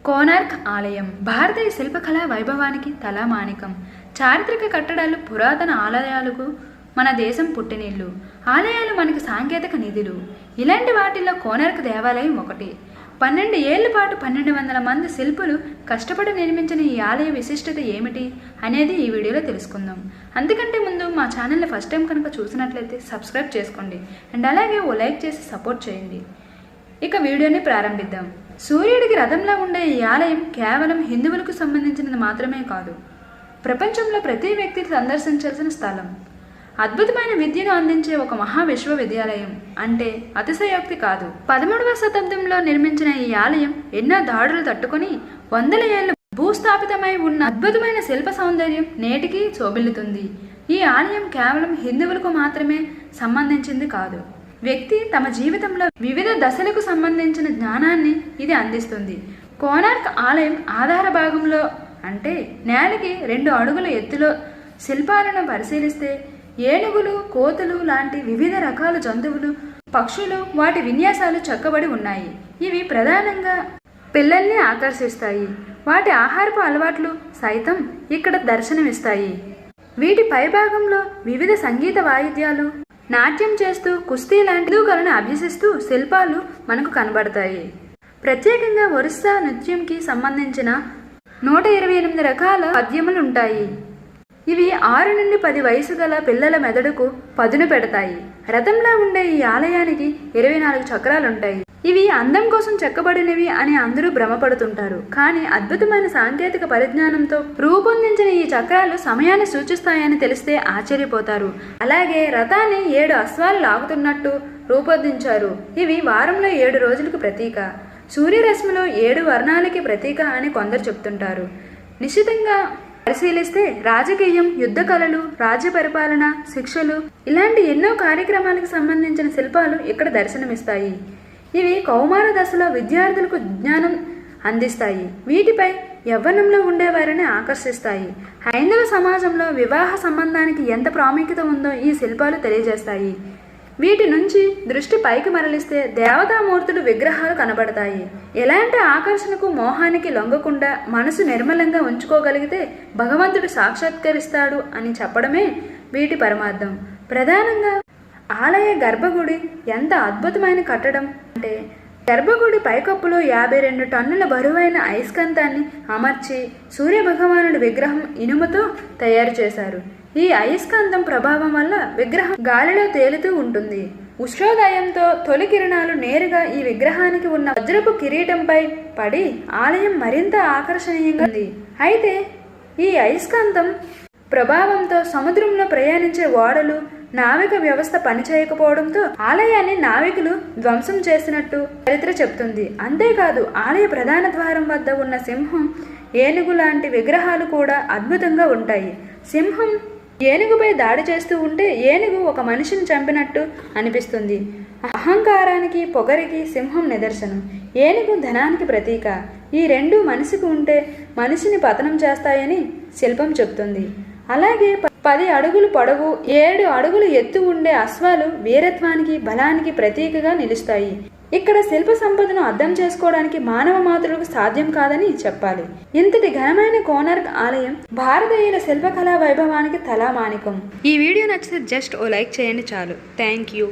కోనార్క్ ఆలయం భారతీయ శిల్పకళా వైభవానికి తలమానికం. చారిత్రక కట్టడాలు, పురాతన ఆలయాలకు మన దేశం పుట్టినిల్లు. ఆలయాలు మనకి సాంకేతిక నిధులు. ఇలాంటి వాటిల్లో కోనార్క్ దేవాలయం ఒకటి. 12 ఏళ్ల పాటు 1200 మంది శిల్పులు కష్టపడి నిర్మించిన ఈ ఆలయ విశిష్టత ఏమిటి అనేది ఈ వీడియోలో తెలుసుకుందాం. అందుకంటే ముందు మా ఛానల్ని ఫస్ట్ టైం కనుక చూసినట్లయితే సబ్స్క్రైబ్ చేసుకోండి అండ్ అలాగే ఓ లైక్ చేసి సపోర్ట్ చేయండి. ఇక వీడియోని ప్రారంభిద్దాం. సూర్యుడికి రథంలా ఉండే ఈ ఆలయం కేవలం హిందువులకు సంబంధించినది మాత్రమే కాదు, ప్రపంచంలో ప్రతి వ్యక్తి సందర్శించాల్సిన స్థలం. అద్భుతమైన విద్యను అందించే ఒక మహా విశ్వవిద్యాలయం అంటే అతిశయోక్తి కాదు. 13వ శతాబ్దంలో నిర్మించిన ఈ ఆలయం ఎన్నో దాడులు తట్టుకొని వందల ఏళ్లు భూస్థాపితమై ఉన్న అద్భుతమైన శిల్ప సౌందర్యం నేటికి శోభిల్లుతుంది. ఈ ఆలయం కేవలం హిందువులకు మాత్రమే సంబంధించింది కాదు, వ్యక్తి తమ జీవితంలో వివిధ దశలకు సంబంధించిన జ్ఞానాన్ని ఇది అందిస్తుంది. కోనార్క్ ఆలయం ఆధార భాగంలో అంటే నేలకి 2 అడుగుల ఎత్తులో శిల్పాలను పరిశీలిస్తే ఏనుగులు, కోతులు లాంటి వివిధ రకాల జంతువులు, పక్షులు, వాటి విన్యాసాలు చెక్కబడి ఉన్నాయి. ఇవి ప్రధానంగా పిల్లల్ని ఆకర్షిస్తాయి. వాటి ఆహారపు అలవాట్లు సైతం ఇక్కడ దర్శనమిస్తాయి. వీటి పైభాగంలో వివిధ సంగీత వాయిద్యాలు, నాట్యం చేస్తూ కుస్తీ లాంటి కళను అభ్యసిస్తూ శిల్పాలు మనకు కనబడతాయి. ప్రత్యేకంగా ఒరిస్సా నృత్యంకి సంబంధించిన 128 రకాల పద్యములు ఉంటాయి. ఇవి 6 నుండి 10 వయసు గల పిల్లల మెదడుకు పదును పెడతాయి. రథంలా ఉండే ఈ ఆలయానికి 24 చక్రాలుంటాయి. ఇవి అందం కోసం చెక్కబడినవి అని అందరూ భ్రమపడుతుంటారు. కానీ అద్భుతమైన సాంకేతిక పరిజ్ఞానంతో రూపొందించిన ఈ చక్రాలు సమయాన్ని సూచిస్తాయని తెలిస్తే ఆశ్చర్యపోతారు. అలాగే రథాన్ని 7 అశ్వాలు లాగుతున్నట్టు రూపొందించారు. ఇవి వారంలో 7 రోజులకు ప్రతీక. సూర్యరశ్మిలో 7 వర్ణాలకి ప్రతీక అని కొందరు చెప్తుంటారు. నిశ్చితంగా పరిశీలిస్తే రాజకీయం, యుద్ధ కళలు, రాజ్య పరిపాలన, శిక్షలు ఇలాంటి ఎన్నో కార్యక్రమాలకు సంబంధించిన శిల్పాలు ఇక్కడ దర్శనమిస్తాయి. ఇవి కౌమార దశలో విద్యార్థులకు జ్ఞానం అందిస్తాయి. వీటిపై యవ్వనంలో ఉండేవారిని ఆకర్షిస్తాయి. హైందవ సమాజంలో వివాహ సంబంధానికి ఎంత ప్రాముఖ్యత ఉందో ఈ శిల్పాలు తెలియజేస్తాయి. వీటి నుంచి దృష్టి పైకి మరలిస్తే దేవతామూర్తులు విగ్రహాలు కనబడతాయి. ఎలాంటి ఆకర్షణకు, మోహానికి లొంగకుండా మనసు నిర్మలంగా ఉంచుకోగలిగితే భగవంతుడు సాక్షాత్కరిస్తాడు అని చెప్పడమే వీటి పరమార్థం. ప్రధానంగా ఆలయ గర్భగుడి ఎంత అద్భుతమైన కట్టడం అంటే, గర్భగుడి పైకప్పులో 52 టన్నుల బరువైన అయస్కాంతాన్ని అమర్చి సూర్యభగవానుడి విగ్రహం ఇనుముతో తయారు చేశారు. ఈ అయస్కాంతం ప్రభావం వల్ల విగ్రహం గాలిలో తేలుతూ ఉంటుంది. ఉష్ణోదయంతో తొలి కిరణాలు నేరుగా ఈ విగ్రహానికి ఉన్న వజ్రపు కిరీటంపై పడి ఆలయం మరింత ఆకర్షణీయంగా ఉంది. అయితే ఈ అయస్కాంతం ప్రభావంతో సముద్రంలో ప్రయాణించే ఓడలు, నావిక వ్యవస్థ పనిచేయకపోవడంతో ఆలయాన్ని నావికులు ధ్వంసం చేసినట్టు చరిత్ర చెప్తుంది. అంతేకాదు ఆలయ ప్రధాన ద్వారం వద్ద ఉన్న సింహం, ఏనుగు లాంటి విగ్రహాలు కూడా అద్భుతంగా ఉంటాయి. సింహం ఏనుగుపై దాడి చేస్తూ ఉంటే ఏనుగు ఒక మనిషిని చంపినట్టు అనిపిస్తుంది. అహంకారానికి, పొగరికి సింహం నిదర్శనం, ఏనుగు ధనానికి ప్రతీక. ఈ 2 మనిషికి ఉంటే మనిషిని పతనం చేస్తాయని శిల్పం చెప్తుంది. అలాగే 10 అడుగులు పొడవు, 7 అడుగులు ఎత్తు ఉండే అశ్వాలు వీరత్వానికి, బలానికి ప్రతీకగా నిలుస్తాయి. ఇక్కడ శిల్ప సంపదను అర్థం చేసుకోవడానికి మానవ మాతృలకు సాధ్యం కాదని చెప్పాలి. ఇంతటి ఘనమైన కోనార్క్ ఆలయం భారతీయుల శిల్పకళా వైభవానికి తలమానికం. ఈ వీడియో నచ్చితే జస్ట్ ఓ లైక్ చేయండి చాలు. Thank you.